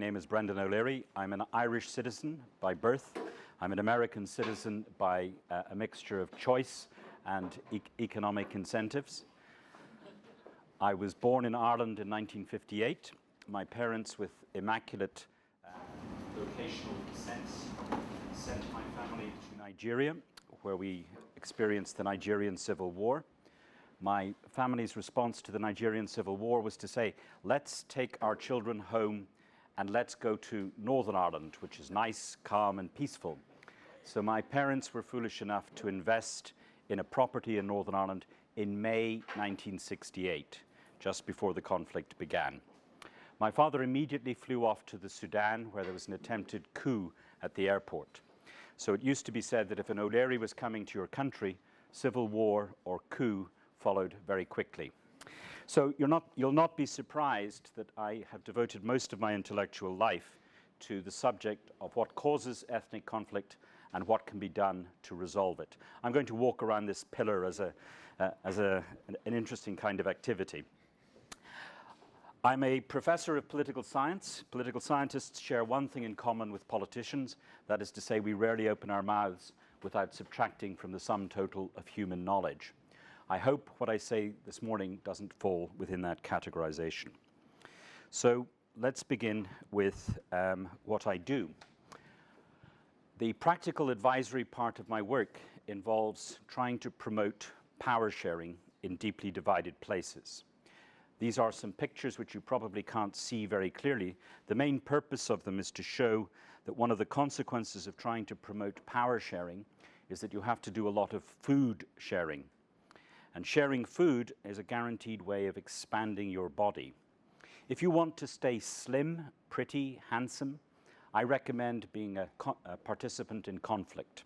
name is Brendan O'Leary. I'm an Irish citizen by birth. I'm an American citizen by a mixture of choice and economic incentives. I was born in Ireland in 1958. My parents, with immaculate vocational sense, sent my family to Nigeria, where we experienced the Nigerian Civil War. My family's response to the Nigerian Civil War was to say, let's take our children home and let's go to Northern Ireland, which is nice, calm, and peaceful. So my parents were foolish enough to invest in a property in Northern Ireland in May 1968, just before the conflict began. My father immediately flew off to the Sudan, where there was an attempted coup at the airport. So it used to be said that if an O'Leary was coming to your country, civil war or coup followed very quickly. So you'll not be surprised that I have devoted most of my intellectual life to the subject of what causes ethnic conflict and what can be done to resolve it. I'm going to walk around this pillar as an interesting kind of activity. I'm a professor of political science. Political scientists share one thing in common with politicians, that is to say, we rarely open our mouths without subtracting from the sum total of human knowledge. I hope what I say this morning doesn't fall within that categorization. So let's begin with what I do. The practical advisory part of my work involves trying to promote power sharing in deeply divided places. These are some pictures which you probably can't see very clearly. The main purpose of them is to show that one of the consequences of trying to promote power sharing is that you have to do a lot of food sharing. And sharing food is a guaranteed way of expanding your body. If you want to stay slim, pretty, handsome, I recommend being a participant in conflict.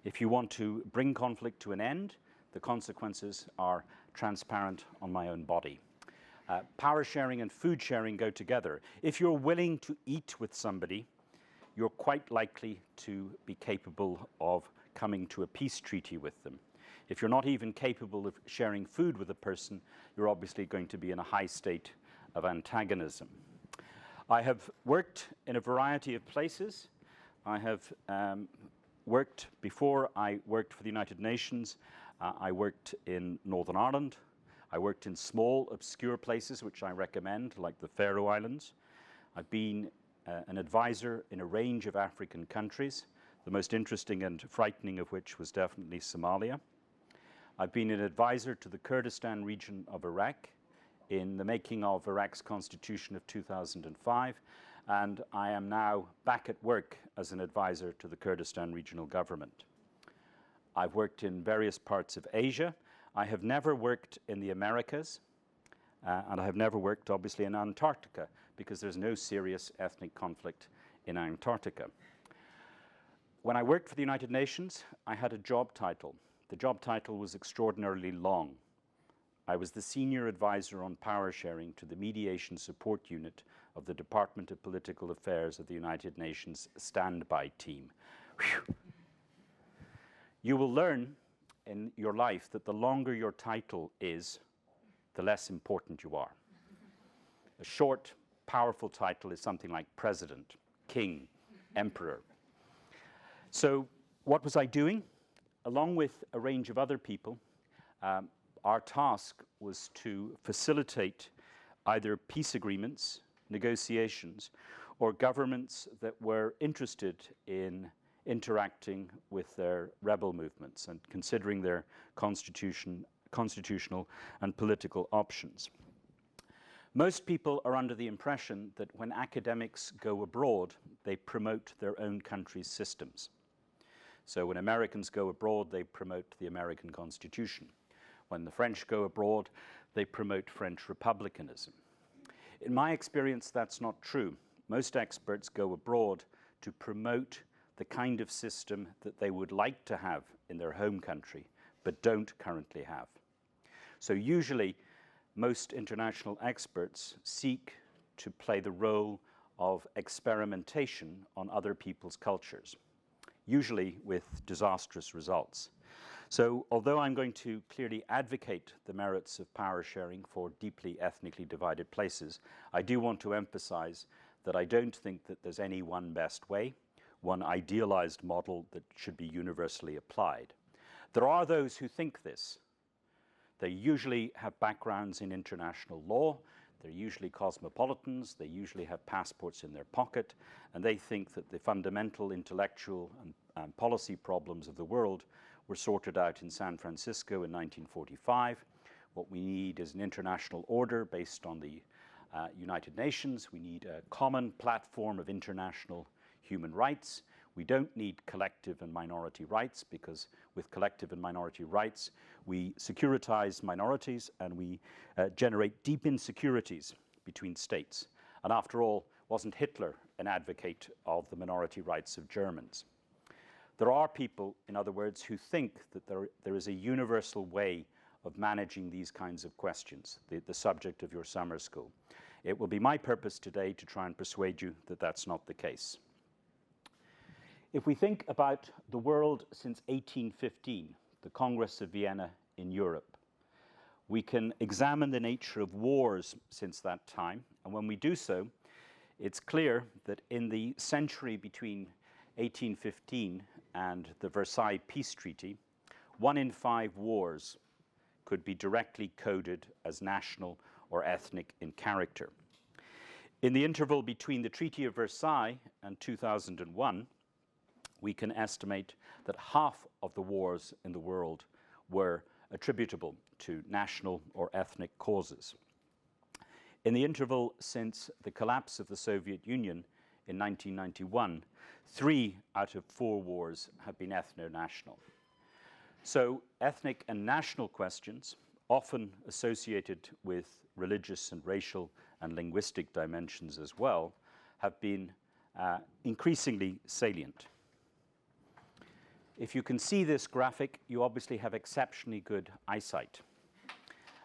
If you want to bring conflict to an end, the consequences are transparent on my own body. Power sharing and food sharing go together. If you're willing to eat with somebody, you're quite likely to be capable of coming to a peace treaty with them. If you're not even capable of sharing food with a person, you're obviously going to be in a high state of antagonism. I have worked in a variety of places. I have worked, before I worked for the United Nations, I worked in Northern Ireland. I worked in small, obscure places, which I recommend, like the Faroe Islands. I've been an advisor in a range of African countries, the most interesting and frightening of which was definitely Somalia. I've been an advisor to the Kurdistan region of Iraq in the making of Iraq's constitution of 2005, and I am now back at work as an advisor to the Kurdistan regional government. I've worked in various parts of Asia. I have never worked in the Americas, and I have never worked, obviously, in Antarctica, because there's no serious ethnic conflict in Antarctica. When I worked for the United Nations, I had a job title. The job title was extraordinarily long. I was the senior advisor on power sharing to the mediation support unit of the Department of Political Affairs of the United Nations standby team. Whew. You will learn in your life that the longer your title is, the less important you are. A short, powerful title is something like president, king, emperor. So what was I doing? Along with a range of other people, our task was to facilitate either peace agreements, negotiations, or governments that were interested in interacting with their rebel movements and considering their constitutional and political options. Most people are under the impression that when academics go abroad, they promote their own country's systems. So when Americans go abroad, they promote the American Constitution. When the French go abroad, they promote French republicanism. In my experience, that's not true. Most experts go abroad to promote the kind of system that they would like to have in their home country, but don't currently have. So usually, most international experts seek to play the role of experimentation on other people's cultures, usually with disastrous results. So although I'm going to clearly advocate the merits of power sharing for deeply ethnically divided places, I do want to emphasize that I don't think that there's any one best way, one idealized model that should be universally applied. There are those who think this. They usually have backgrounds in international law, they're usually cosmopolitans, they usually have passports in their pocket, and they think that the fundamental intellectual and policy problems of the world were sorted out in San Francisco in 1945. What we need is an international order based on the United Nations. We need a common platform of international human rights. We don't need collective and minority rights, because with collective and minority rights, we securitize minorities and we generate deep insecurities between states. And after all, wasn't Hitler an advocate of the minority rights of Germans? There are people, in other words, who think that there is a universal way of managing these kinds of questions, the subject of your summer school. It will be my purpose today to try and persuade you that that's not the case. If we think about the world since 1815, the Congress of Vienna in Europe, we can examine the nature of wars since that time. And when we do so, it's clear that in the century between 1815 and the Versailles Peace Treaty, 1 in 5 wars could be directly coded as national or ethnic in character. In the interval between the Treaty of Versailles and 2001, we can estimate that half of the wars in the world were attributable to national or ethnic causes. In the interval since the collapse of the Soviet Union in 1991, 3 out of 4 wars have been ethno-national. So ethnic and national questions, often associated with religious and racial and linguistic dimensions as well, have been increasingly salient. If you can see this graphic, you obviously have exceptionally good eyesight.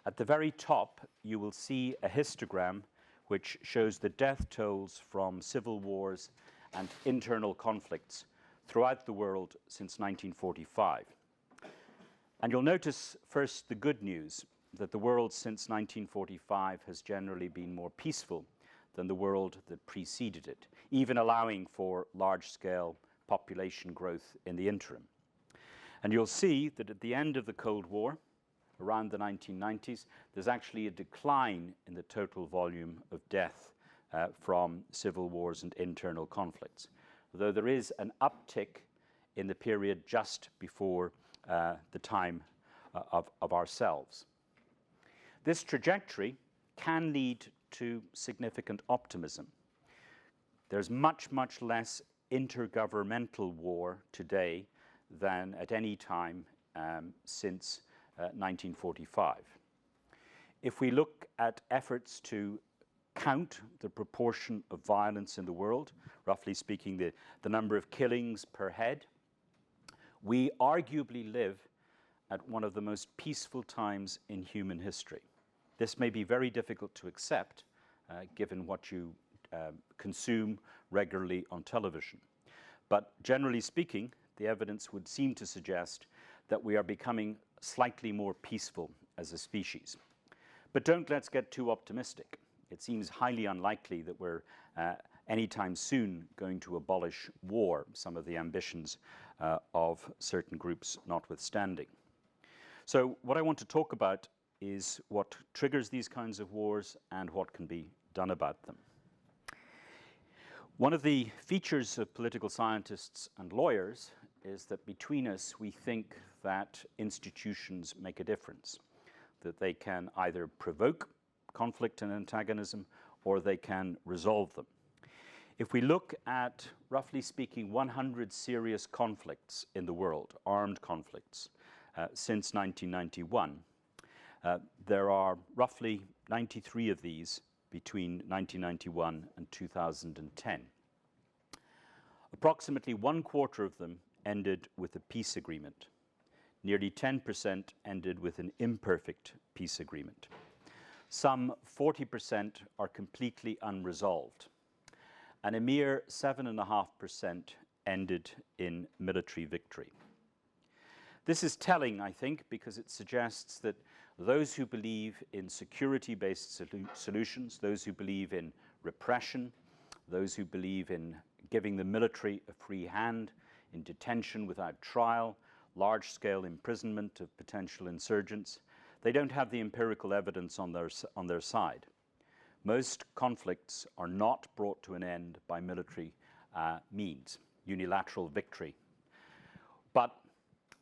At the very top, you will see a histogram which shows the death tolls from civil wars and internal conflicts throughout the world since 1945. And you'll notice first the good news, that the world since 1945 has generally been more peaceful than the world that preceded it, even allowing for large-scale population growth in the interim. And you'll see that at the end of the Cold War, around the 1990s, there's actually a decline in the total volume of death from civil wars and internal conflicts, though there is an uptick in the period just before the time of ourselves. This trajectory can lead to significant optimism. There's much, much less intergovernmental war today than at any time since 1945. If we look at efforts to count the proportion of violence in the world, roughly speaking the number of killings per head, we arguably live at one of the most peaceful times in human history. This may be very difficult to accept given what you consume regularly on television. But generally speaking, the evidence would seem to suggest that we are becoming slightly more peaceful as a species. But let's get too optimistic. It seems highly unlikely that we're anytime soon going to abolish war, some of the ambitions of certain groups notwithstanding. So what I want to talk about is what triggers these kinds of wars and what can be done about them. One of the features of political scientists and lawyers is that between us we think that institutions make a difference, that they can either provoke conflict and antagonism or they can resolve them. If we look at, roughly speaking, 100 serious conflicts in the world, armed conflicts, since 1991, there are roughly 93 of these between 1991 and 2010. Approximately 1/4 of them ended with a peace agreement. Nearly 10% ended with an imperfect peace agreement. Some 40% are completely unresolved. And a mere 7.5% ended in military victory. This is telling, I think, because it suggests that those who believe in security-based solutions, those who believe in repression, those who believe in giving the military a free hand in detention without trial, large-scale imprisonment of potential insurgents, they don't have the empirical evidence on their side. Most conflicts are not brought to an end by military means, unilateral victory. But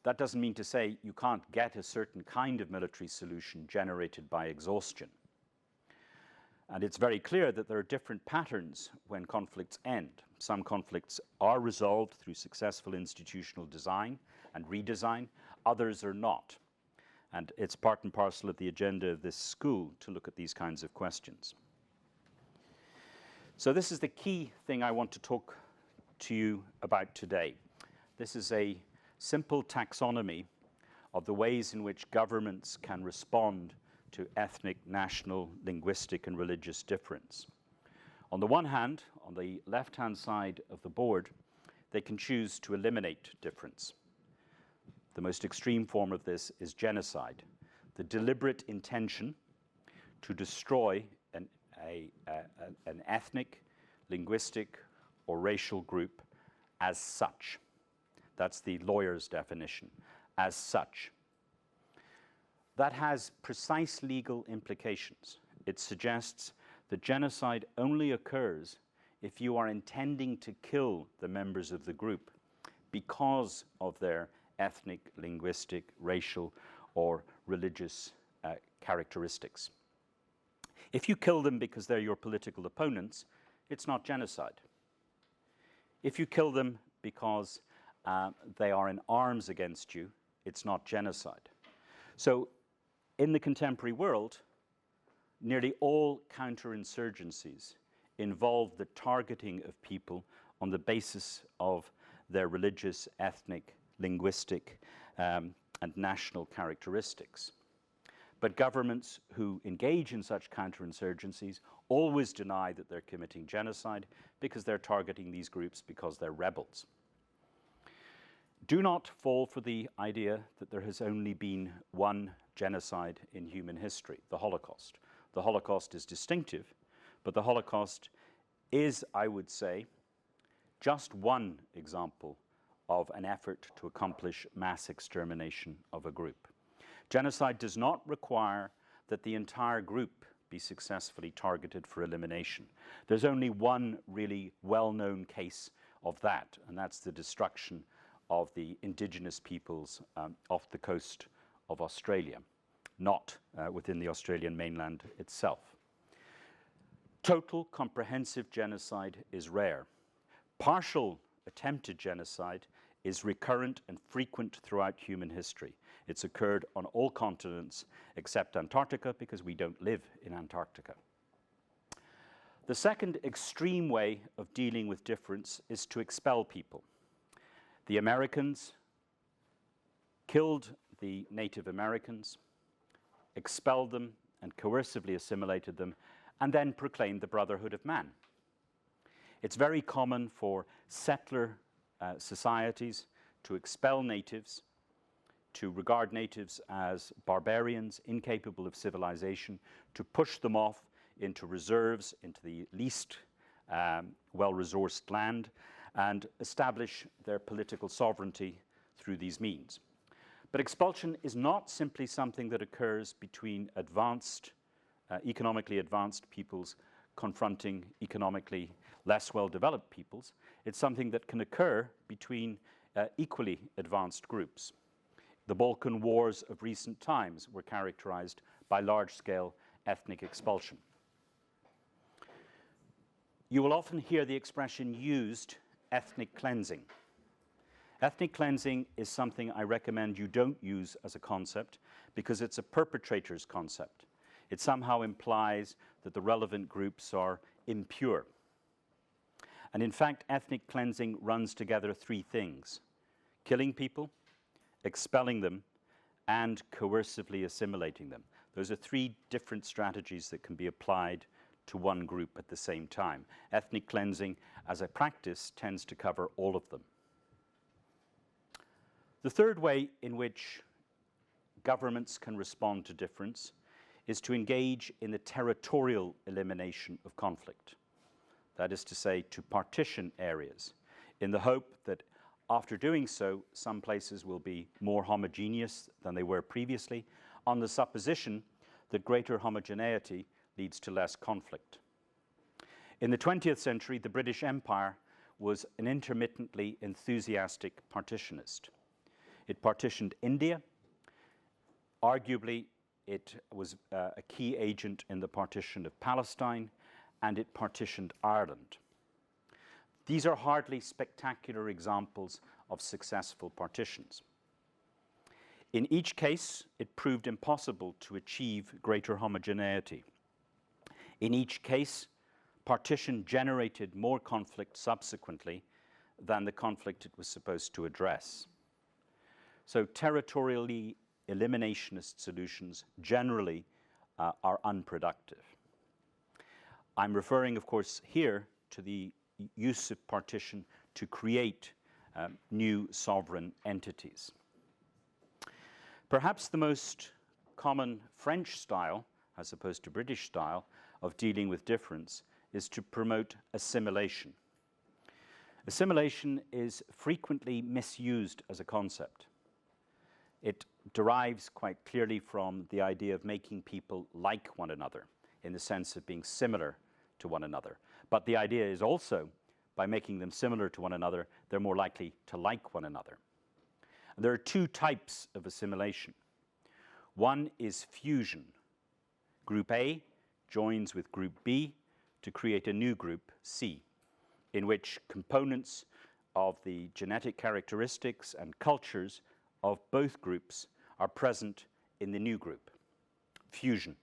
that doesn't mean to say you can't get a certain kind of military solution generated by exhaustion. And it's very clear that there are different patterns when conflicts end. Some conflicts are resolved through successful institutional design and redesign, others are not. And it's part and parcel of the agenda of this school to look at these kinds of questions. So this is the key thing I want to talk to you about today. This is a simple taxonomy of the ways in which governments can respond to ethnic, national, linguistic, and religious difference. On the one hand, on the left-hand side of the board, they can choose to eliminate difference. The most extreme form of this is genocide, the deliberate intention to destroy an ethnic, linguistic, or racial group as such. That's the lawyer's definition, as such. That has precise legal implications. It suggests that genocide only occurs if you are intending to kill the members of the group because of their ethnic, linguistic, racial, or religious characteristics. If you kill them because they're your political opponents, it's not genocide. If you kill them because they are in arms against you, it's not genocide. So in the contemporary world, nearly all counterinsurgencies involve the targeting of people on the basis of their religious, ethnic, linguistic, and national characteristics. But governments who engage in such counterinsurgencies always deny that they're committing genocide because they're targeting these groups because they're rebels. Do not fall for the idea that there has only been one genocide in human history, the Holocaust. The Holocaust is distinctive, but the Holocaust is, I would say, just one example of an effort to accomplish mass extermination of a group. Genocide does not require that the entire group be successfully targeted for elimination. There's only one really well-known case of that, and that's the destruction of the indigenous peoples off the coast of Australia, not within the Australian mainland itself. Total comprehensive genocide is rare. Partial attempted genocide is recurrent and frequent throughout human history. It's occurred on all continents except Antarctica because we don't live in Antarctica. The second extreme way of dealing with difference is to expel people. The Americans killed the Native Americans, expelled them and coercively assimilated them, and then proclaimed the brotherhood of man. It's very common for settler societies to expel natives, to regard natives as barbarians, incapable of civilization, to push them off into reserves, into the least well-resourced land, and establish their political sovereignty through these means. But expulsion is not simply something that occurs between advanced, economically advanced peoples confronting economically less well-developed peoples. It's something that can occur between equally advanced groups. The Balkan Wars of recent times were characterized by large-scale ethnic expulsion. You will often hear the expression used, ethnic cleansing. Ethnic cleansing is something I recommend you don't use as a concept because it's a perpetrator's concept. It somehow implies that the relevant groups are impure. And in fact, ethnic cleansing runs together three things: killing people, expelling them, and coercively assimilating them. Those are three different strategies that can be applied to one group at the same time. Ethnic cleansing as a practice tends to cover all of them. The third way in which governments can respond to difference is to engage in the territorial elimination of conflict. that is to say, to partition areas, in the hope that after doing so, some places will be more homogeneous than they were previously, on the supposition that greater homogeneity leads to less conflict. In the 20th century, the British Empire was an intermittently enthusiastic partitionist. It partitioned India. Arguably, it was a key agent in the partition of Palestine, and it partitioned Ireland. These are hardly spectacular examples of successful partitions. In each case, it proved impossible to achieve greater homogeneity. In each case, partition generated more conflict subsequently than the conflict it was supposed to address. So territorially eliminationist solutions generally are unproductive. I'm referring, of course, here to the use of partition to create new sovereign entities. Perhaps the most common French style, as opposed to British style, of dealing with difference is to promote assimilation. Assimilation is frequently misused as a concept. It derives quite clearly from the idea of making people like one another, in the sense of being similar to one another. But the idea is also, by making them similar to one another, they're more likely to like one another. And there are two types of assimilation. One is fusion. Group A joins with Group B to create a new group, C, in which components of the genetic characteristics and cultures of both groups are present in the new group. Fusion.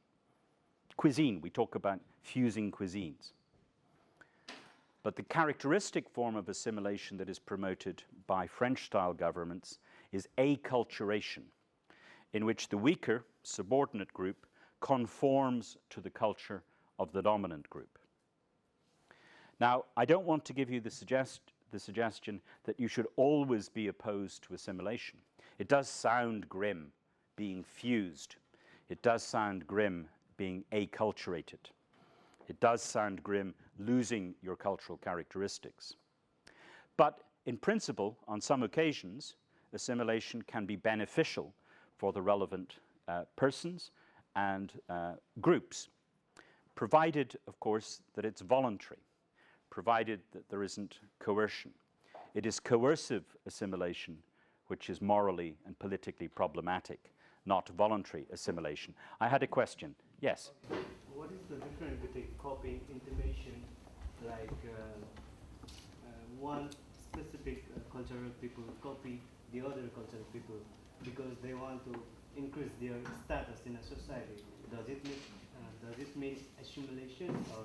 Cuisine, we talk about fusing cuisines. But the characteristic form of assimilation that is promoted by French-style governments is acculturation, in which the weaker, subordinate group conforms to the culture of the dominant group. Now, I don't want to give you the suggestion that you should always be opposed to assimilation. It does sound grim being fused. It does sound grim being acculturated. It does sound grim losing your cultural characteristics. But in principle, on some occasions, assimilation can be beneficial for the relevant persons and groups, provided, of course, that it's voluntary, provided that there isn't coercion. It is coercive assimilation which is morally and politically problematic, not voluntary assimilation. I had a question. Yes? Okay. What is the difference between copying intimation, like one specific cultural people copy the other cultural people because they want to increase their status in a society? Does it mean assimilation, or?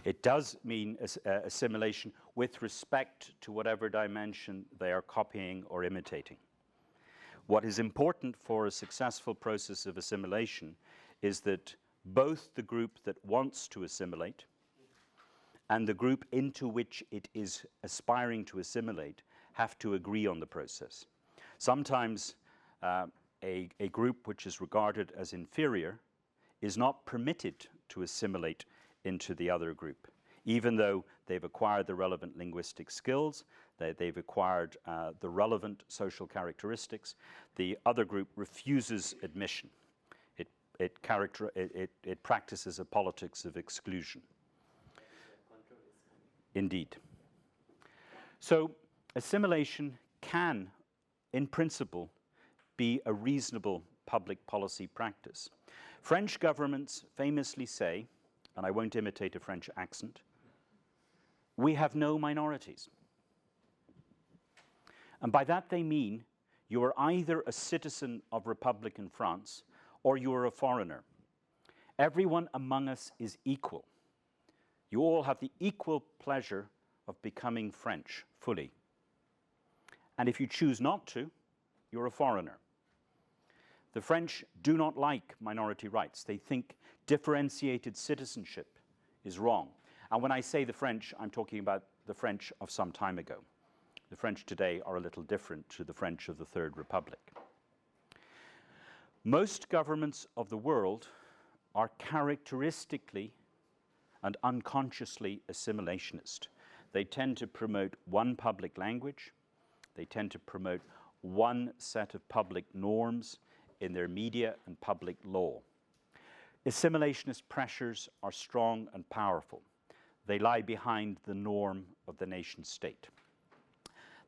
It does mean assimilation with respect to whatever dimension they are copying or imitating. What is important for a successful process of assimilation is that both the group that wants to assimilate and the group into which it is aspiring to assimilate have to agree on the process. Sometimes a group which is regarded as inferior is not permitted to assimilate into the other group, even though they've acquired the relevant linguistic skills, they've acquired the relevant social characteristics. The other group refuses admission. It practices a politics of exclusion. Indeed. So assimilation can, in principle, be a reasonable public policy practice. French governments famously say, and I won't imitate a French accent, we have no minorities. And by that they mean you are either a citizen of Republican France or you are a foreigner. Everyone among us is equal. You all have the equal pleasure of becoming French fully. And if you choose not to, you're a foreigner. The French do not like minority rights. They think differentiated citizenship is wrong. And when I say the French, I'm talking about the French of some time ago. The French today are a little different to the French of the Third Republic. Most governments of the world are characteristically and unconsciously assimilationist. They tend to promote one public language. They tend to promote one set of public norms in their media and public law. Assimilationist pressures are strong and powerful. They lie behind the norm of the nation state.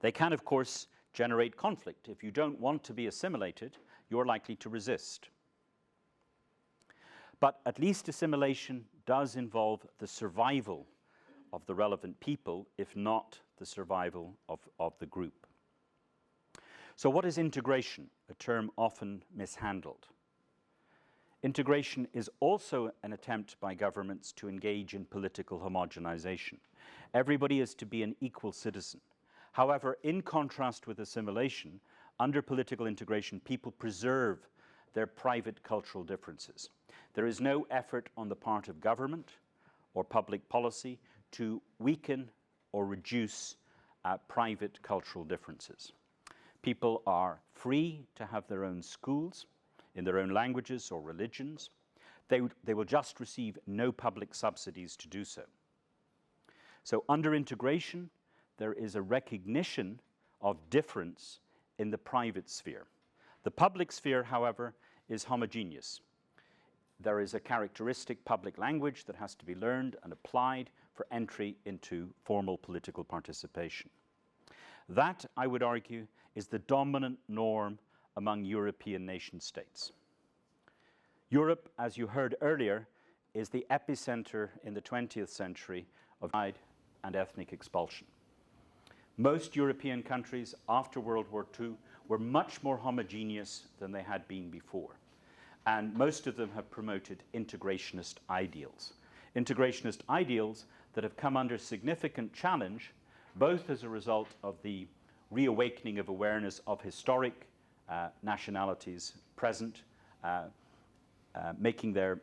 They can, of course, generate conflict. If you don't want to be assimilated, you're likely to resist. But at least assimilation does involve the survival of the relevant people, if not the survival of the group. So what is integration? A term often mishandled. Integration is also an attempt by governments to engage in political homogenization. Everybody is to be an equal citizen. However, in contrast with assimilation, under political integration, people preserve their private cultural differences. There is no effort on the part of government or public policy to weaken or reduce private cultural differences. People are free to have their own schools in their own languages or religions. They will just receive no public subsidies to do so. So under integration, there is a recognition of difference in the private sphere. The public sphere, however, is homogeneous. There is a characteristic public language that has to be learned and applied for entry into formal political participation. That, I would argue, is the dominant norm among European nation states. Europe, as you heard earlier, is the epicenter in the 20th century of genocide and ethnic expulsion. Most European countries after World War II were much more homogeneous than they had been before. And most of them have promoted integrationist ideals. Integrationist ideals that have come under significant challenge, both as a result of the reawakening of awareness of historic nationalities present, making their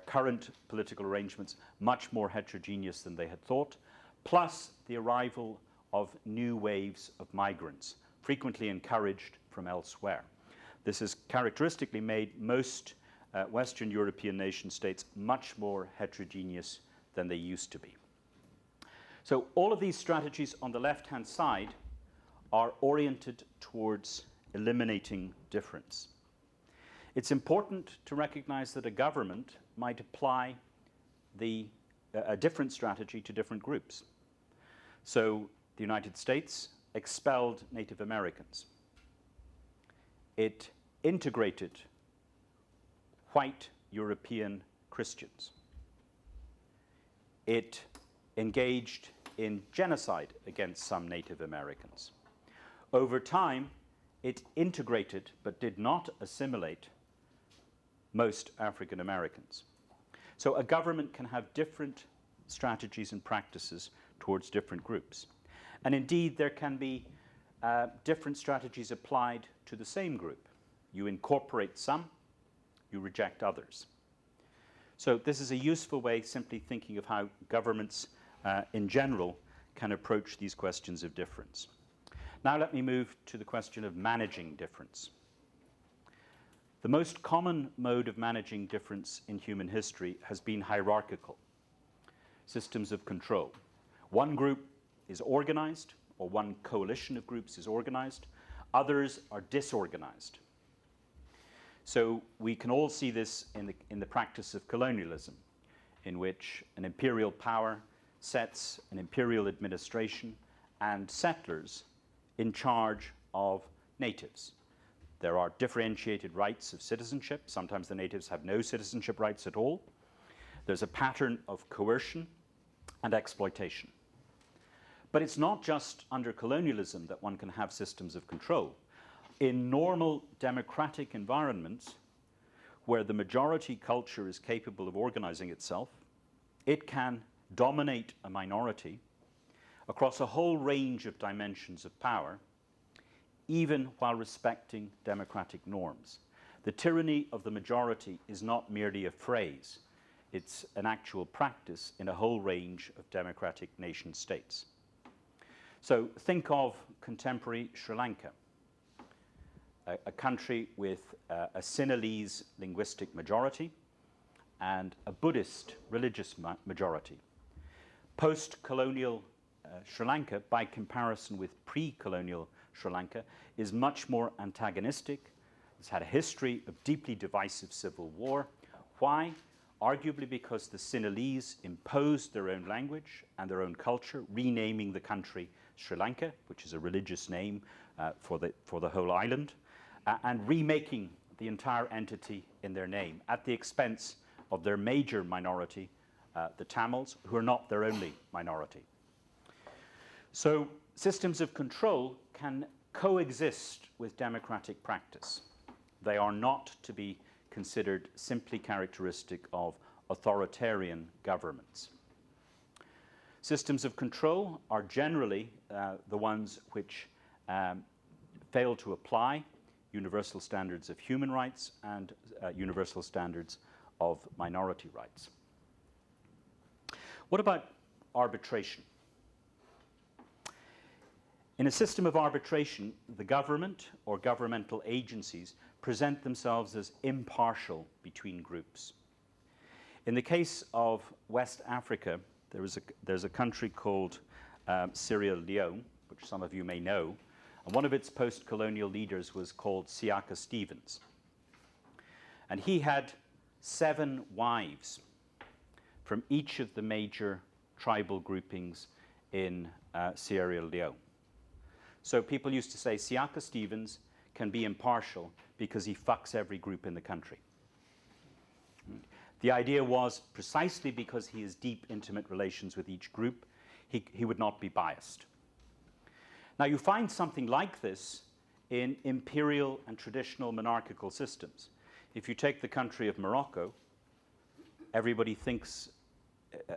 current political arrangements much more heterogeneous than they had thought, plus the arrival of new waves of migrants, frequently encouraged from elsewhere. This has characteristically made most Western European nation states much more heterogeneous than they used to be. So all of these strategies on the left-hand side are oriented towards eliminating difference. It's important to recognize that a government might apply a different strategy to different groups. So the United States expelled Native Americans. It integrated white European Christians. It engaged in genocide against some Native Americans. Over time, it integrated but did not assimilate most African Americans. So a government can have different strategies and practices towards different groups. And indeed, there can be different strategies applied to the same group. You incorporate some, you reject others. So this is a useful way, simply thinking of how governments in general can approach these questions of difference. Now let me move to the question of managing difference. The most common mode of managing difference in human history has been hierarchical, systems of control. One group is organized, or one coalition of groups is organized. Others are disorganized. So we can all see this in the practice of colonialism, in which an imperial power sets an imperial administration and settlers in charge of natives. There are differentiated rights of citizenship. Sometimes the natives have no citizenship rights at all. There's a pattern of coercion and exploitation. But it's not just under colonialism that one can have systems of control. In normal democratic environments, where the majority culture is capable of organizing itself, it can dominate a minority across a whole range of dimensions of power, even while respecting democratic norms. The tyranny of the majority is not merely a phrase. It's an actual practice in a whole range of democratic nation states. So think of contemporary Sri Lanka, a country with a Sinhalese linguistic majority and a Buddhist religious majority. Post-colonial Sri Lanka, by comparison with pre-colonial Sri Lanka, is much more antagonistic. It's had a history of deeply divisive civil war. Why? Arguably because the Sinhalese imposed their own language and their own culture, renaming the country Sri Lanka, which is a religious name for the whole island, and remaking the entire entity in their name at the expense of their major minority, the Tamils, who are not their only minority. So systems of control can coexist with democratic practice. They are not to be considered simply characteristic of authoritarian governments. Systems of control are generally the ones which fail to apply universal standards of human rights and universal standards of minority rights. What about arbitration? In a system of arbitration, the government or governmental agencies present themselves as impartial between groups. In the case of West Africa, there's a country called Sierra Leone, which some of you may know, and one of its post-colonial leaders was called Siaka Stevens. And he had 7 wives from each of the major tribal groupings in Sierra Leone. So people used to say Siaka Stevens can be impartial because he fucks every group in the country. The idea was precisely because he has deep, intimate relations with each group, he would not be biased. Now you find something like this in imperial and traditional monarchical systems. If you take the country of Morocco, everybody thinks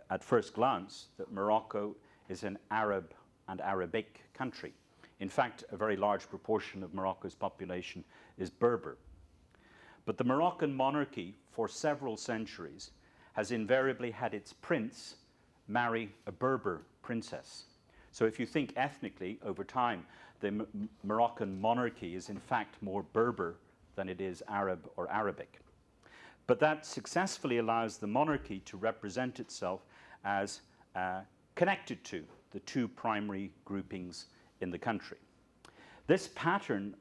at first glance that Morocco is an Arab and Arabic country. In fact, a very large proportion of Morocco's population is Berber. But the Moroccan monarchy, for several centuries, has invariably had its prince marry a Berber princess. So if you think ethnically, over time, the Moroccan monarchy is in fact more Berber than it is Arab or Arabic. But that successfully allows the monarchy to represent itself as connected to the 2 primary groupings in the country. This pattern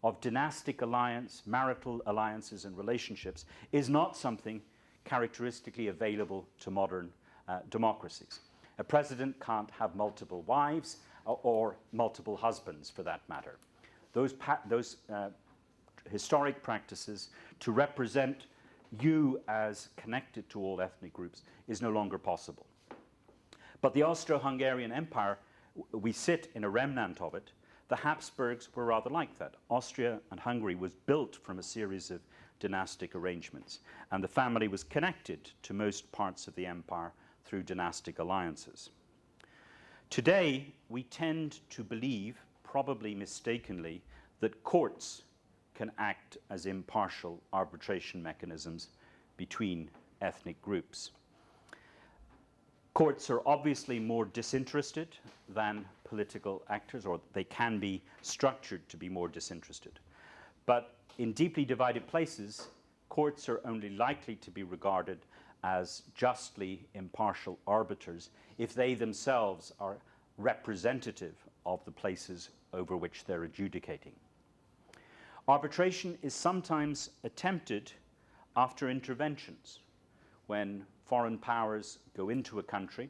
of dynastic alliance, marital alliances and relationships is not something characteristically available to modern democracies. A president can't have multiple wives or multiple husbands for that matter. Those historic practices to represent you as connected to all ethnic groups is no longer possible. But the Austro-Hungarian Empire, we sit in a remnant of it. The Habsburgs were rather like that. Austria and Hungary was built from a series of dynastic arrangements, and the family was connected to most parts of the empire through dynastic alliances. Today, we tend to believe, probably mistakenly, that courts can act as impartial arbitration mechanisms between ethnic groups. Courts are obviously more disinterested than political actors, or they can be structured to be more disinterested. But in deeply divided places, courts are only likely to be regarded as justly impartial arbiters if they themselves are representative of the places over which they're adjudicating. Arbitration is sometimes attempted after interventions, when foreign powers go into a country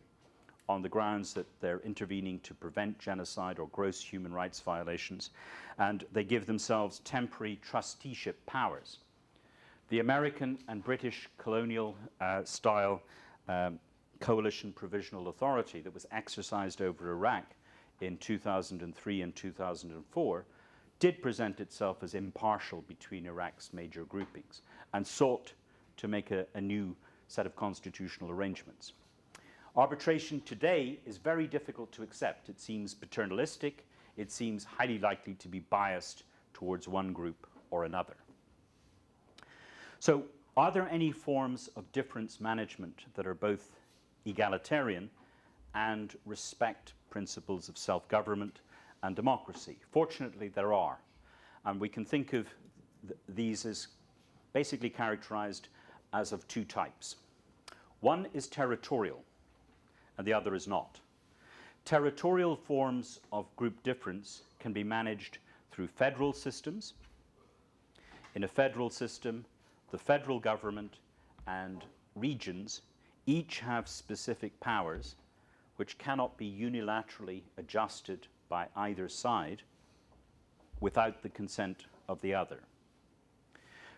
on the grounds that they're intervening to prevent genocide or gross human rights violations, and they give themselves temporary trusteeship powers. The American and British colonial style coalition provisional authority that was exercised over Iraq in 2003 and 2004 did present itself as impartial between Iraq's major groupings and sought to make a new set of constitutional arrangements. Arbitration today is very difficult to accept. It seems paternalistic. It seems highly likely to be biased towards one group or another. So, are there any forms of difference management that are both egalitarian and respect principles of self-government and democracy? Fortunately, there are. And we can think of these as basically characterized as of 2 types. One is territorial, and the other is not. Territorial forms of group difference can be managed through federal systems. In a federal system, the federal government and regions each have specific powers which cannot be unilaterally adjusted by either side without the consent of the other.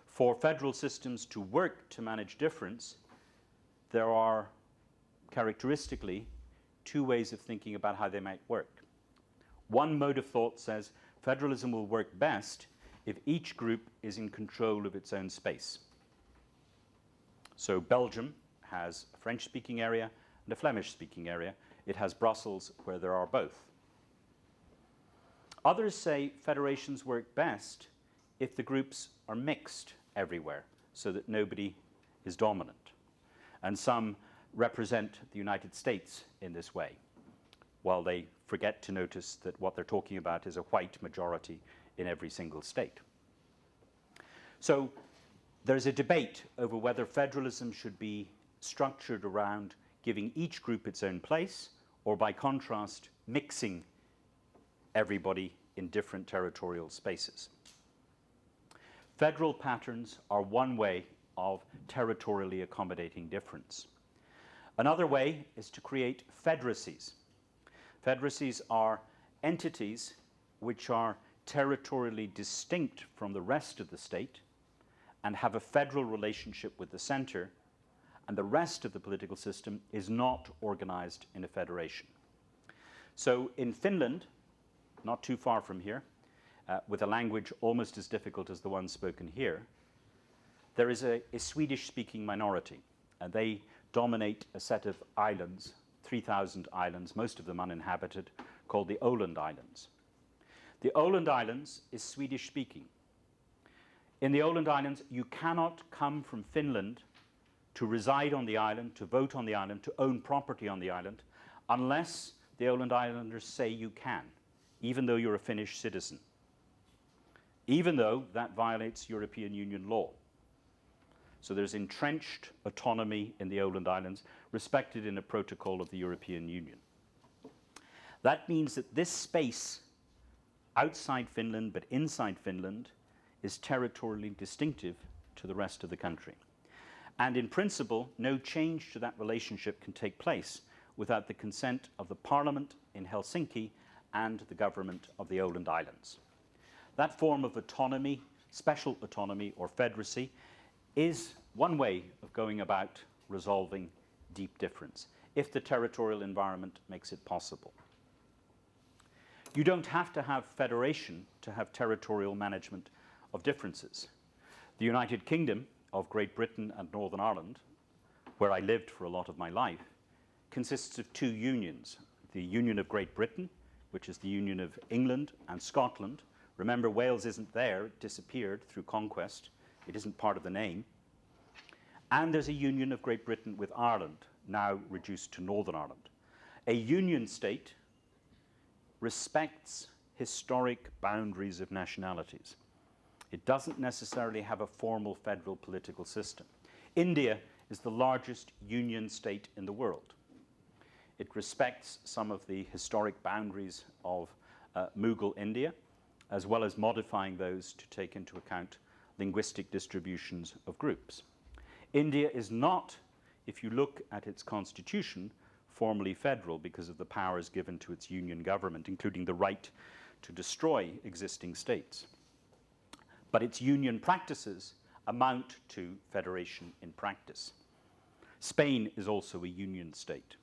For federal systems to work to manage difference, there are characteristically two ways of thinking about how they might work. One mode of thought says federalism will work best if each group is in control of its own space. So Belgium has a French-speaking area and a Flemish-speaking area. It has Brussels, where there are both. Others say federations work best if the groups are mixed everywhere, so that nobody is dominant. And some represent the United States in this way, while they forget to notice that what they're talking about is a white majority in every single state. So there's a debate over whether federalism should be structured around giving each group its own place, or by contrast, mixing everybody in different territorial spaces. Federal patterns are one way of territorially accommodating difference. Another way is to create federacies. Federacies are entities which are territorially distinct from the rest of the state and have a federal relationship with the center, and the rest of the political system is not organized in a federation. So in Finland, not too far from here, with a language almost as difficult as the one spoken here, there is a Swedish-speaking minority, and they dominate a set of islands, 3,000 islands, most of them uninhabited, called the Åland Islands. The Åland Islands is Swedish-speaking. In the Åland Islands, you cannot come from Finland to reside on the island, to vote on the island, to own property on the island, unless the Åland Islanders say you can, even though you're a Finnish citizen, even though that violates European Union law. So there's entrenched autonomy in the Åland Islands, respected in a protocol of the European Union. That means that this space outside Finland, but inside Finland, is territorially distinctive to the rest of the country. And in principle, no change to that relationship can take place without the consent of the parliament in Helsinki and the government of the Åland Islands. That form of autonomy, special autonomy or federacy, is one way of going about resolving deep difference, if the territorial environment makes it possible. You don't have to have federation to have territorial management of differences. The United Kingdom of Great Britain and Northern Ireland, where I lived for a lot of my life, consists of two unions. The Union of Great Britain, which is the Union of England and Scotland. Remember, Wales isn't there, it disappeared through conquest. It isn't part of the name. And there's a Union of Great Britain with Ireland, now reduced to Northern Ireland. A union state respects historic boundaries of nationalities. It doesn't necessarily have a formal federal political system. India is the largest union state in the world. It respects some of the historic boundaries of Mughal India, as well as modifying those to take into account linguistic distributions of groups. India is not, if you look at its constitution, formally federal because of the powers given to its union government, including the right to destroy existing states. But its union practices amount to federation in practice. Spain is also a union state.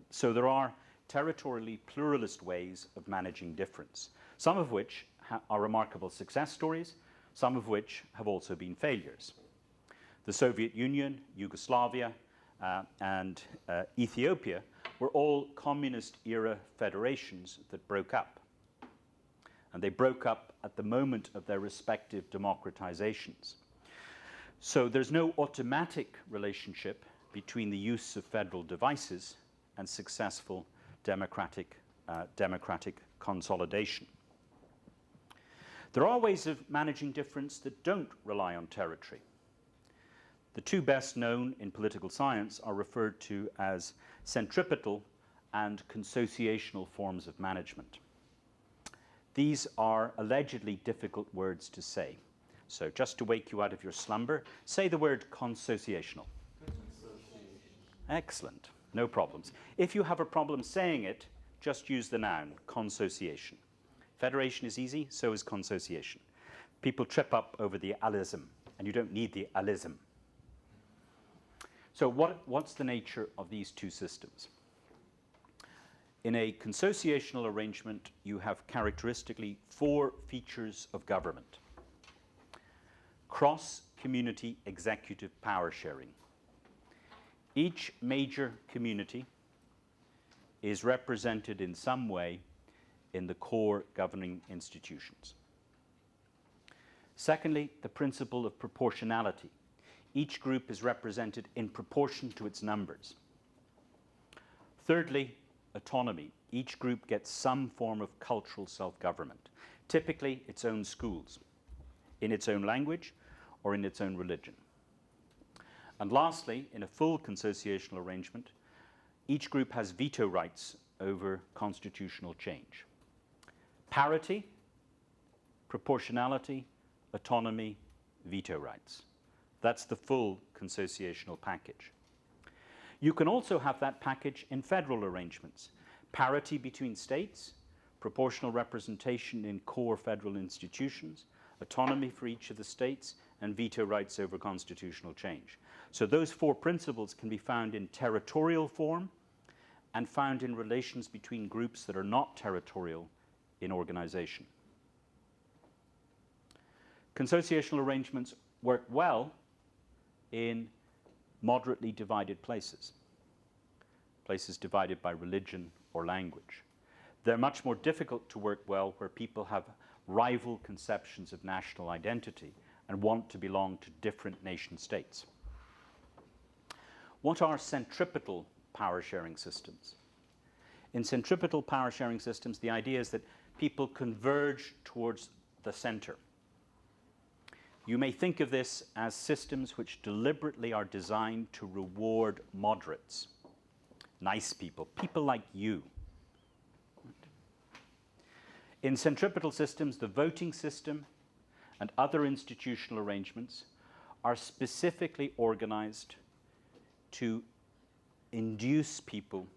So there are territorially pluralist ways of managing difference, some of which are remarkable success stories, some of which have also been failures. The Soviet Union, Yugoslavia, and Ethiopia were all communist-era federations that broke up. And they broke up at the moment of their respective democratizations. So there's no automatic relationship between the use of federal devices and successful democratic consolidation. There are ways of managing difference that don't rely on territory. The two best known in political science are referred to as centripetal and consociational forms of management. These are allegedly difficult words to say. So just to wake you out of your slumber, say the word consociational. Excellent. No problems. If you have a problem saying it, just use the noun, consociation. Federation is easy, so is consociation. People trip up over the alism, and you don't need the alism. So what's the nature of these two systems? In a consociational arrangement, you have characteristically 4 features of government. Cross-community executive power sharing. Each major community is represented in some way in the core governing institutions. Secondly, the principle of proportionality. Each group is represented in proportion to its numbers. Thirdly, autonomy. Each group gets some form of cultural self-government, typically its own schools, in its own language or in its own religion. And lastly, in a full consociational arrangement, each group has veto rights over constitutional change. Parity, proportionality, autonomy, veto rights. That's the full consociational package. You can also have that package in federal arrangements. Parity between states, proportional representation in core federal institutions, autonomy for each of the states, and veto rights over constitutional change. So those 4 principles can be found in territorial form and found in relations between groups that are not territorial in organization. Consociational arrangements work well in moderately divided places, places divided by religion or language. They're much more difficult to work well where people have rival conceptions of national identity and want to belong to different nation states. What are centripetal power sharing systems? In centripetal power sharing systems, the idea is that people converge towards the center. You may think of this as systems which deliberately are designed to reward moderates, nice people, people like you. In centripetal systems, the voting system and other institutional arrangements are specifically organized to induce people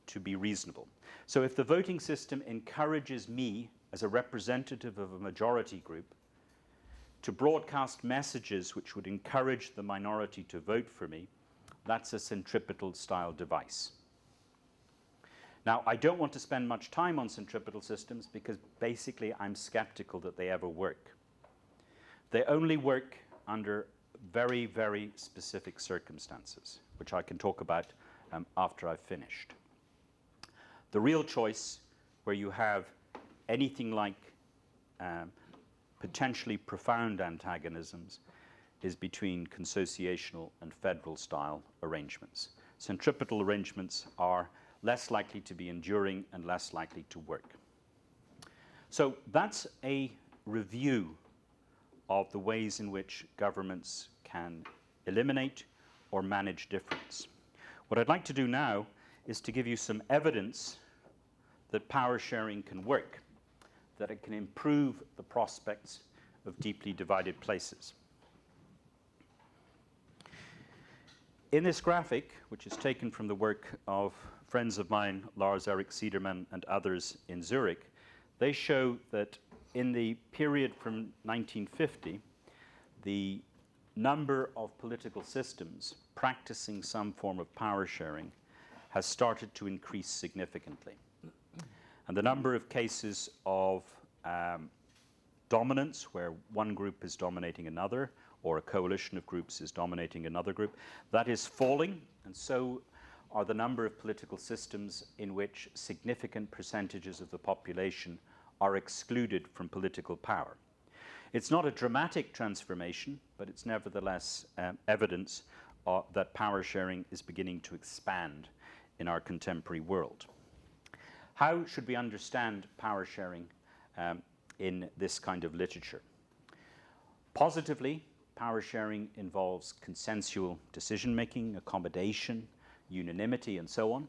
to be reasonable. So if the voting system encourages me as a representative of a majority group to broadcast messages which would encourage the minority to vote for me, that's a centripetal style device. Now, I don't want to spend much time on centripetal systems because basically I'm skeptical that they ever work. They only work under very, very specific circumstances, which I can talk about after I've finished. The real choice where you have anything like potentially profound antagonisms is between consociational and federal style arrangements. Centripetal arrangements are less likely to be enduring and less likely to work. So that's a review of the ways in which governments can eliminate or manage difference. What I'd like to do now is to give you some evidence that power sharing can work, that it can improve the prospects of deeply divided places. In this graphic, which is taken from the work of friends of mine, Lars Erik Siederman and others in Zurich, they show that in the period from 1950, the number of political systems practicing some form of power sharing has started to increase significantly. And the number of cases of dominance, where one group is dominating another, or a coalition of groups is dominating another group, that is falling, and so are the number of political systems in which significant percentages of the population are excluded from political power. It's not a dramatic transformation, but it's nevertheless evidence that power sharing is beginning to expand in our contemporary world. How should we understand power sharing in this kind of literature? Positively, power sharing involves consensual decision-making, accommodation, unanimity, and so on.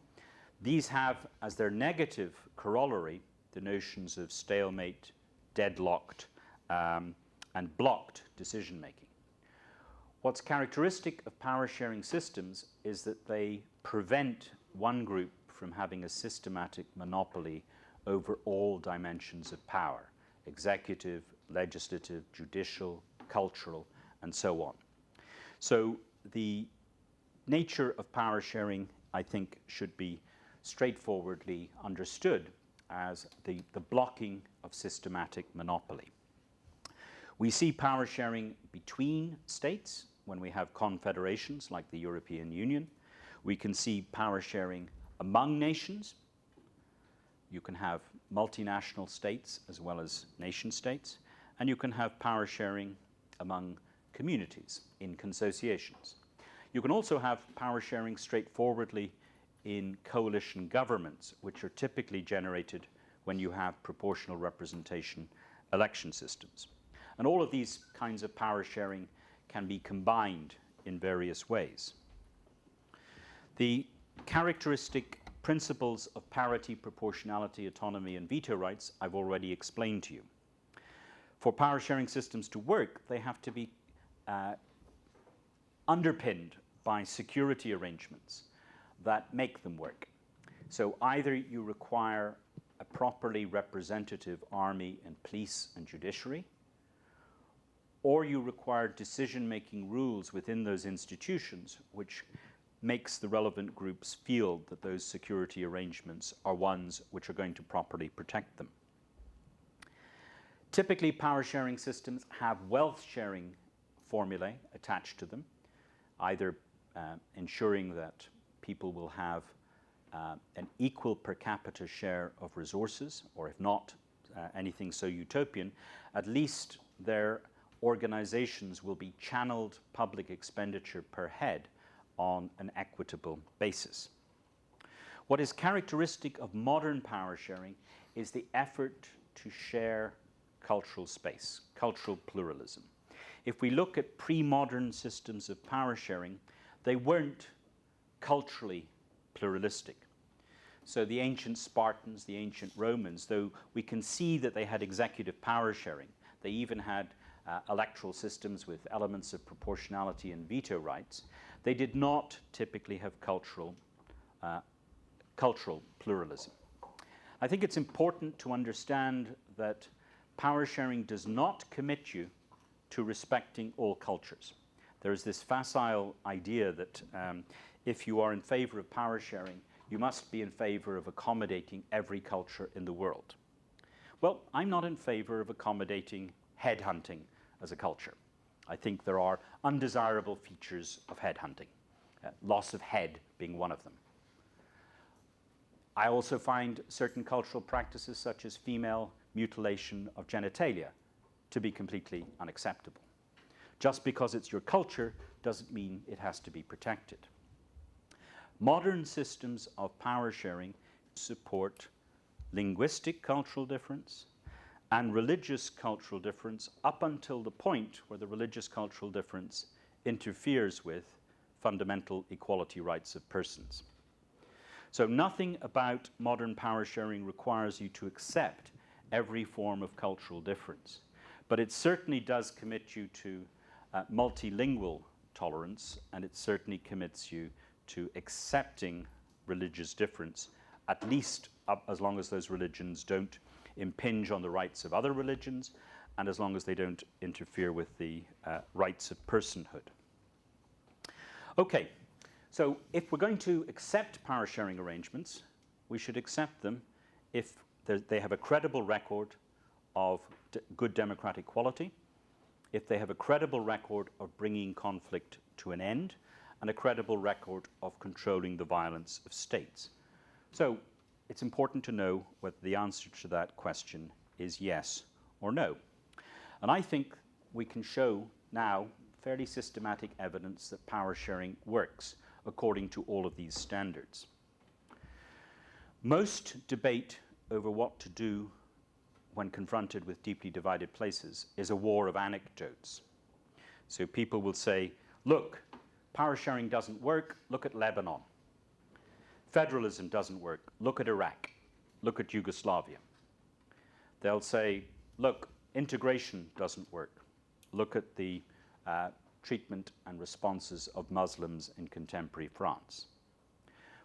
These have as their negative corollary the notions of stalemate, deadlocked, and blocked decision-making. What's characteristic of power-sharing systems is that they prevent one group from having a systematic monopoly over all dimensions of power: executive, legislative, judicial, cultural, and so on. So the nature of power sharing, I think, should be straightforwardly understood as the blocking of systematic monopoly. We see power sharing between states when we have confederations like the European Union. We can see power sharing among nations. You can have multinational states as well as nation states, and you can have power sharing among communities in consociations. You can also have power sharing straightforwardly in coalition governments, which are typically generated when you have proportional representation election systems. And all of these kinds of power sharing can be combined in various ways. The characteristic principles of parity, proportionality, autonomy, and veto rights I've already explained to you. For power sharing systems to work, they have to be underpinned by security arrangements that make them work. So either you require a properly representative army and police and judiciary, or you require decision-making rules within those institutions which makes the relevant groups feel that those security arrangements are ones which are going to properly protect them. Typically, power-sharing systems have wealth-sharing formulae attached to them, either ensuring that people will have an equal per capita share of resources, or if not anything so utopian, at least their organizations will be channeled public expenditure per head on an equitable basis. What is characteristic of modern power sharing is the effort to share cultural space, cultural pluralism. If we look at pre-modern systems of power sharing, they weren't culturally pluralistic. So the ancient Spartans, the ancient Romans, though we can see that they had executive power sharing, they even had electoral systems with elements of proportionality and veto rights, they did not typically have cultural pluralism. I think it's important to understand that power sharing does not commit you to respecting all cultures. There is this facile idea that if you are in favor of power sharing, you must be in favor of accommodating every culture in the world. Well, I'm not in favor of accommodating headhunting as a culture. I think there are undesirable features of headhunting, loss of head being one of them. I also find certain cultural practices such as female mutilation of genitalia to be completely unacceptable. Just because it's your culture doesn't mean it has to be protected. Modern systems of power sharing support linguistic cultural difference and religious cultural difference up until the point where the religious cultural difference interferes with fundamental equality rights of persons. So nothing about modern power sharing requires you to accept every form of cultural difference, but it certainly does commit you to multilingual tolerance, and it certainly commits you to accepting religious difference, at least as long as those religions don't impinge on the rights of other religions, and as long as they don't interfere with the rights of personhood. Okay, so if we're going to accept power sharing arrangements, we should accept them if they have a credible record of good democratic quality, if they have a credible record of bringing conflict to an end, and a credible record of controlling the violence of states. So it's important to know whether the answer to that question is yes or no. And I think we can show now fairly systematic evidence that power sharing works according to all of these standards. Most debate over what to do when confronted with deeply divided places is a war of anecdotes. So people will say, look, power sharing doesn't work, look at Lebanon. Federalism doesn't work, look at Iraq, look at Yugoslavia. They'll say, look, integration doesn't work, look at the treatment and responses of Muslims in contemporary France.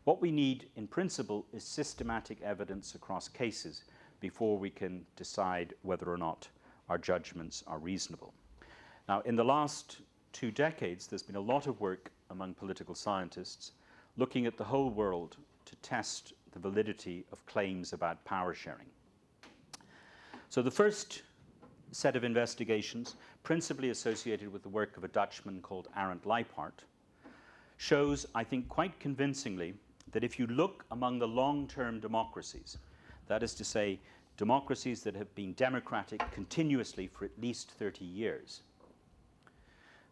What we need, in principle, is systematic evidence across cases before we can decide whether or not our judgments are reasonable. Now, in the last 2 decades, there's been a lot of work among political scientists looking at the whole world to test the validity of claims about power sharing. So the first set of investigations, principally associated with the work of a Dutchman called Arend Leiphardt, shows, I think, quite convincingly that if you look among the long-term democracies, that is to say, democracies that have been democratic continuously for at least 30 years,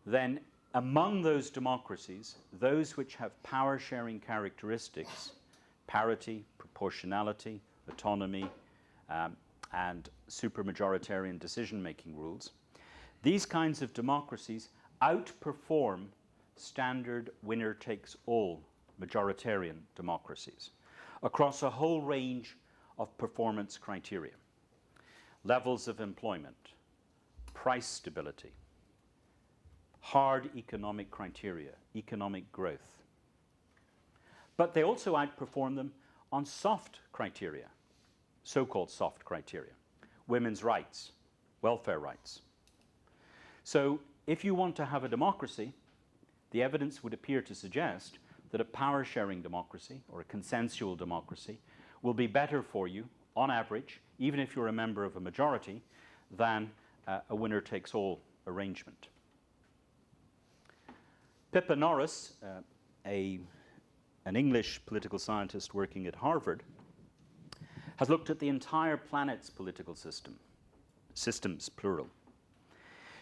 then among those democracies, those which have power-sharing characteristics, parity, proportionality, autonomy, and supermajoritarian decision-making rules, these kinds of democracies outperform standard winner-takes-all majoritarian democracies across a whole range of performance criteria: levels of employment, price stability, hard economic criteria, economic growth. But they also outperform them on soft criteria, so-called soft criteria: women's rights, welfare rights. So if you want to have a democracy, the evidence would appear to suggest that a power-sharing democracy or a consensual democracy will be better for you, on average, even if you're a member of a majority, than a winner-takes-all arrangement. Pippa Norris, an English political scientist working at Harvard, has looked at the entire planet's political systems, plural.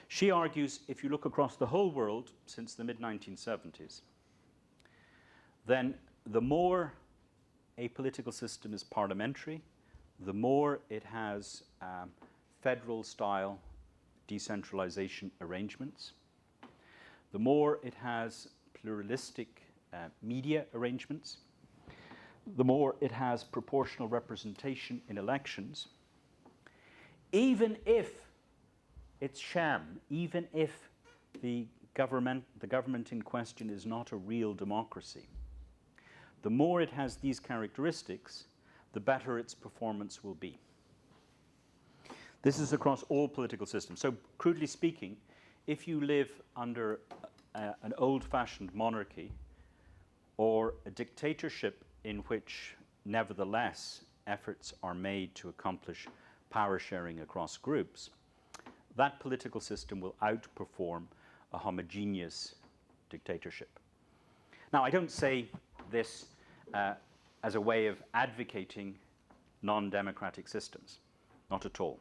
She argues if you look across the whole world since the mid-1970s, then the more a political system is parliamentary, the more it has federal-style decentralization arrangements, the more it has pluralistic media arrangements, the more it has proportional representation in elections, even if it's sham, even if the government in question is not a real democracy. The more it has these characteristics, the better its performance will be. This is across all political systems. So, crudely speaking, if you live under an old-fashioned monarchy or a dictatorship in which, nevertheless, efforts are made to accomplish power sharing across groups, that political system will outperform a homogeneous dictatorship. Now, I don't say this as a way of advocating non-democratic systems, not at all.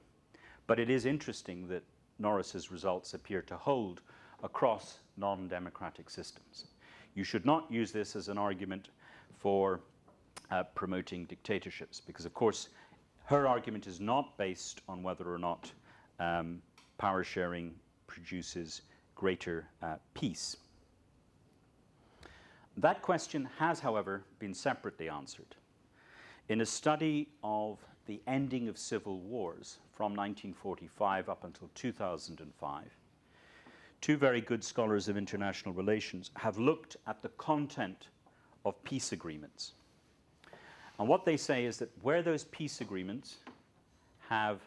But it is interesting that Norris's results appear to hold across non-democratic systems. You should not use this as an argument for promoting dictatorships, because, of course, her argument is not based on whether or not power sharing produces greater peace. That question has, however, been separately answered. In a study of the ending of civil wars from 1945 up until 2005, 2 very good scholars of international relations have looked at the content of peace agreements. And what they say is that where those peace agreements have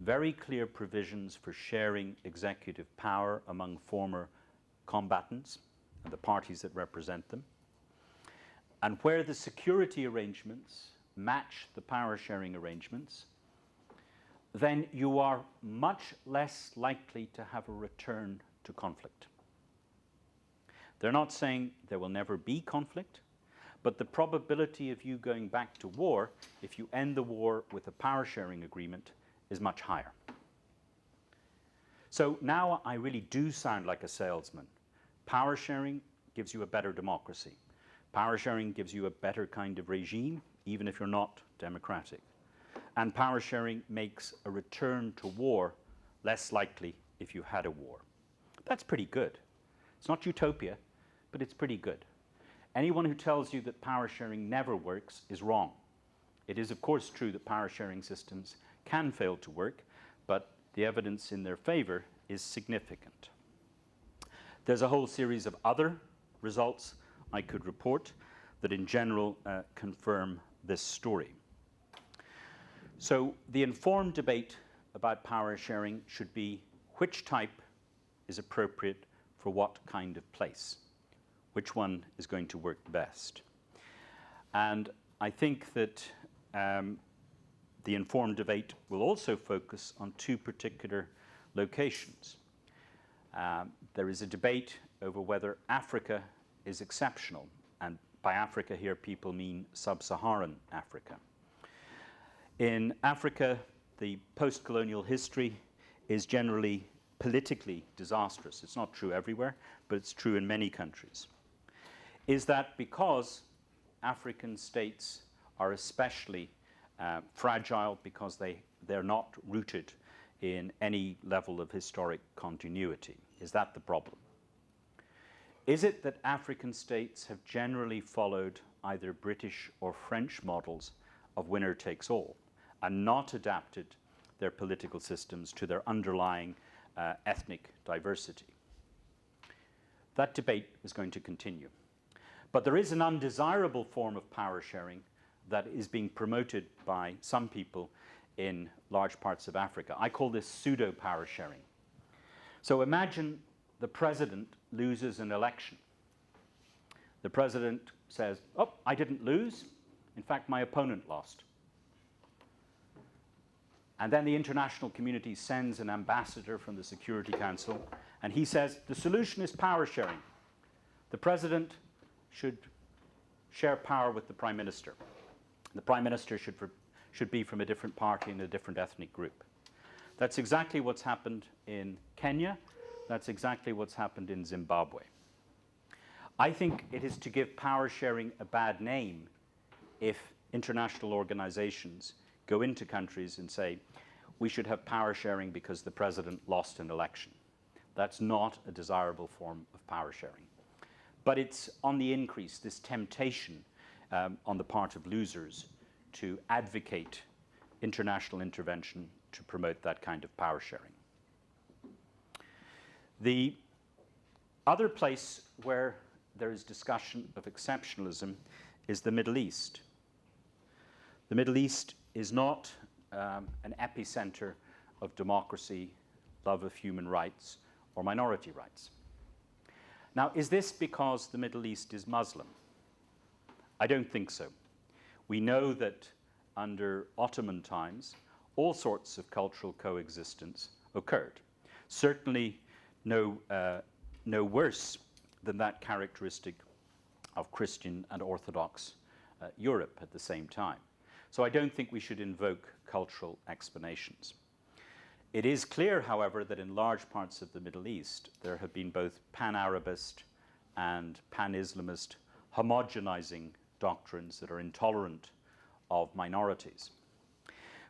very clear provisions for sharing executive power among former combatants and the parties that represent them, and where the security arrangements match the power sharing arrangements, then you are much less likely to have a return to conflict. They're not saying there will never be conflict, but the probability of you going back to war, if you end the war with a power sharing agreement, is much higher. So now I really do sound like a salesman. Power sharing gives you a better democracy. Power sharing gives you a better kind of regime, even if you're not democratic. And power sharing makes a return to war less likely if you had a war. That's pretty good. It's not utopia, but it's pretty good. Anyone who tells you that power sharing never works is wrong. It is, of course, true that power sharing systems can fail to work, but the evidence in their favor is significant. There's a whole series of other results I could report that in general confirm this story. So the informed debate about power sharing should be which type is appropriate for what kind of place, which one is going to work best. And I think that the informed debate will also focus on two particular locations. There is a debate over whether Africa is exceptional, and by Africa here people mean sub-Saharan Africa. In Africa, the post-colonial history is generally politically disastrous. It's not true everywhere, but it's true in many countries. Is that because African states are especially fragile because they're not rooted in any level of historic continuity? Is that the problem? Is it that African states have generally followed either British or French models of winner takes all and not adapted their political systems to their underlying ethnic diversity? That debate is going to continue. But there is an undesirable form of power sharing that is being promoted by some people in large parts of Africa. I call this pseudo power sharing. So imagine the president loses an election. The president says, "Oh, I didn't lose. In fact, my opponent lost." And then the international community sends an ambassador from the Security Council, and he says, the solution is power sharing. The president should share power with the prime minister. The prime minister should be from a different party and a different ethnic group. That's exactly what's happened in Kenya. That's exactly what's happened in Zimbabwe. I think it is to give power sharing a bad name if international organizations go into countries and say, we should have power sharing because the president lost an election. That's not a desirable form of power sharing. But it's on the increase, this temptation on the part of losers to advocate international intervention to promote that kind of power sharing. The other place where there is discussion of exceptionalism is the Middle East. The Middle East is not an epicenter of democracy, love of human rights, or minority rights. Now, is this because the Middle East is Muslim? I don't think so. We know that under Ottoman times, all sorts of cultural coexistence occurred. Certainly no worse than that characteristic of Christian and Orthodox Europe at the same time. So I don't think we should invoke cultural explanations. It is clear, however, that in large parts of the Middle East, there have been both pan-Arabist and pan-Islamist homogenizing doctrines that are intolerant of minorities.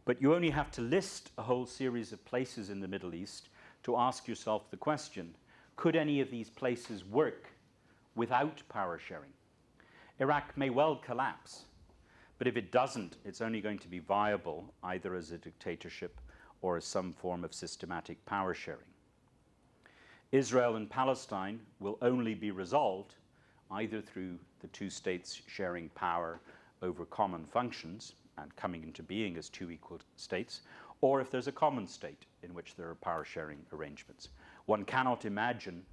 But you only have to list a whole series of places in the Middle East to ask yourself the question, could any of these places work without power sharing? Iraq may well collapse, but if it doesn't, it's only going to be viable either as a dictatorship or as some form of systematic power sharing. Israel and Palestine will only be resolved either through the two states sharing power over common functions and coming into being as two equal states, or if there's a common state in which there are power sharing arrangements. One cannot imagine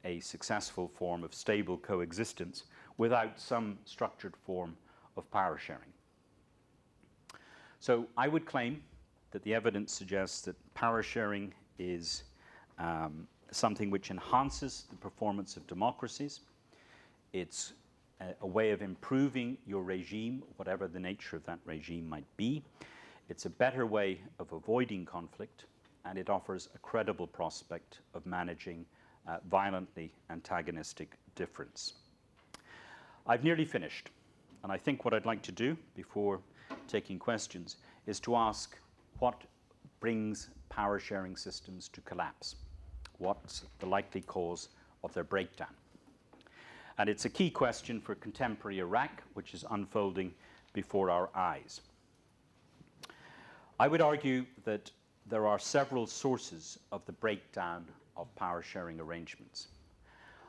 a successful form of stable coexistence without some structured form of power sharing. So I would claim that the evidence suggests that power sharing is something which enhances the performance of democracies. It's a way of improving your regime, whatever the nature of that regime might be. It's a better way of avoiding conflict, and it offers a credible prospect of managing violently antagonistic difference. I've nearly finished, and I think what I'd like to do before taking questions is to ask what brings power sharing systems to collapse. What's the likely cause of their breakdown? And it's a key question for contemporary Iraq, which is unfolding before our eyes. I would argue that there are several sources of the breakdown of power-sharing arrangements.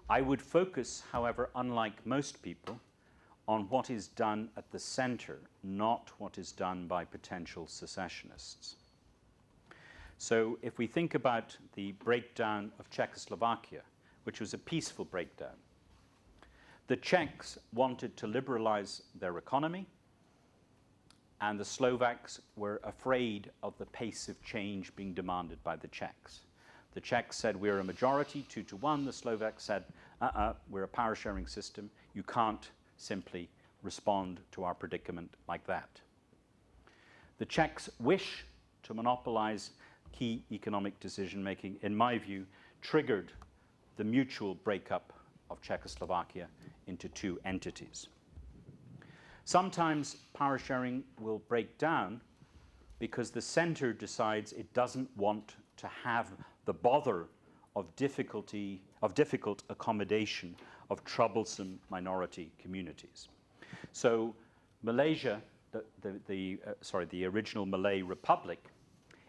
I would focus, however, unlike most people, on what is done at the center, not what is done by potential secessionists. So if we think about the breakdown of Czechoslovakia, which was a peaceful breakdown, the Czechs wanted to liberalize their economy, and the Slovaks were afraid of the pace of change being demanded by the Czechs. The Czechs said, we're a majority, 2-1. The Slovaks said, we're a power-sharing system. You can't simply respond to our predicament like that. The Czechs' wish to monopolize key economic decision-making, in my view, triggered the mutual breakup of Czechoslovakia into two entities. Sometimes power sharing will break down because the center decides it doesn't want to have the bother of difficult accommodation of troublesome minority communities. So Malaysia, the original Malay Republic,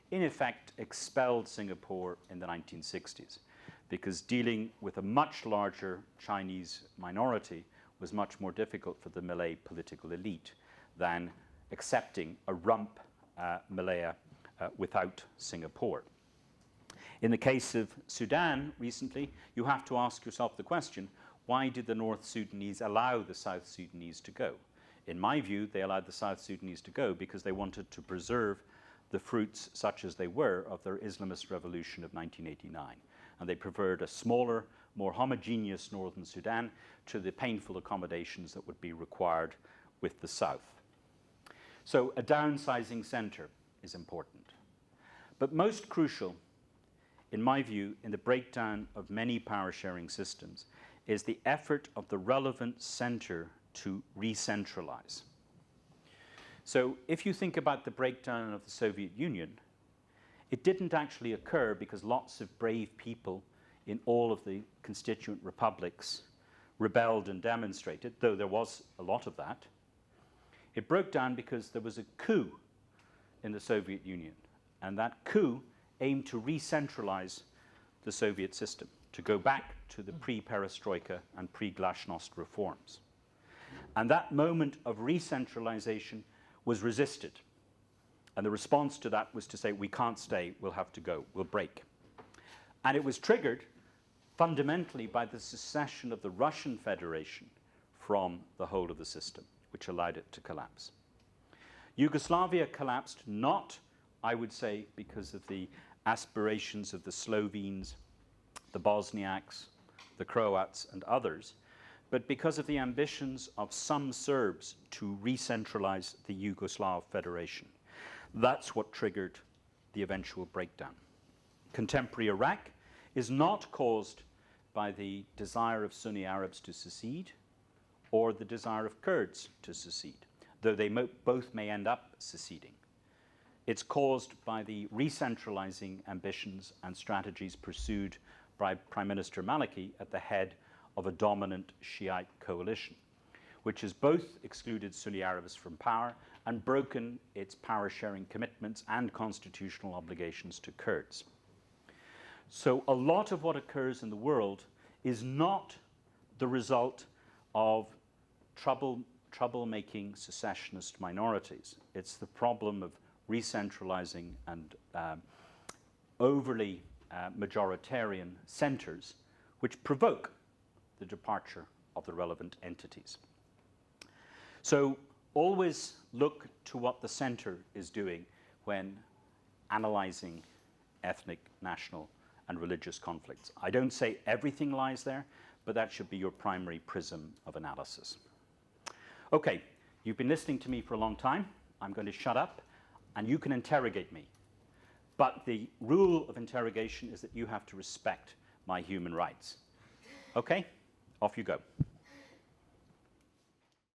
in effect expelled Singapore in the 1960s because dealing with a much larger Chinese minority was much more difficult for the Malay political elite than accepting a rump Malaya without Singapore. In the case of Sudan recently, you have to ask yourself the question, why did the North Sudanese allow the South Sudanese to go? In my view, they allowed the South Sudanese to go because they wanted to preserve the fruits, such as they were, of their Islamist revolution of 1989. And they preferred a smaller, more homogeneous northern Sudan to the painful accommodations that would be required with the South. So a downsizing center is important. But most crucial, in my view, in the breakdown of many power-sharing systems is the effort of the relevant center to re-centralize. So if you think about the breakdown of the Soviet Union, it didn't actually occur because lots of brave people in all of the constituent republics rebelled and demonstrated, though there was a lot of that. It broke down because there was a coup in the Soviet Union, and that coup aimed to re-centralize the Soviet system, to go back to the pre-perestroika and pre-glasnost reforms. And that moment of re-centralization was resisted. And the response to that was to say, we can't stay, we'll have to go, we'll break. And it was triggered fundamentally by the secession of the Russian Federation from the whole of the system, which allowed it to collapse. Yugoslavia collapsed not, I would say, because of the aspirations of the Slovenes, the Bosniaks, the Croats, and others, but because of the ambitions of some Serbs to re-centralize the Yugoslav Federation. That's what triggered the eventual breakdown. Contemporary Iraq is not caused by the desire of Sunni Arabs to secede or the desire of Kurds to secede, though they both may end up seceding. It's caused by the re-centralizing ambitions and strategies pursued by Prime Minister Maliki at the head of a dominant Shiite coalition, which has both excluded Sunni Arabs from power and broken its power-sharing commitments and constitutional obligations to Kurds. So a lot of what occurs in the world is not the result of troublemaking secessionist minorities. It's the problem of re-centralizing and overly majoritarian centers which provoke the departure of the relevant entities. So always look to what the center is doing when analyzing ethnic, national, and religious conflicts. I don't say everything lies there, but that should be your primary prism of analysis. Okay, you've been listening to me for a long time. I'm going to shut up, and you can interrogate me. But the rule of interrogation is that you have to respect my human rights. Okay, off you go.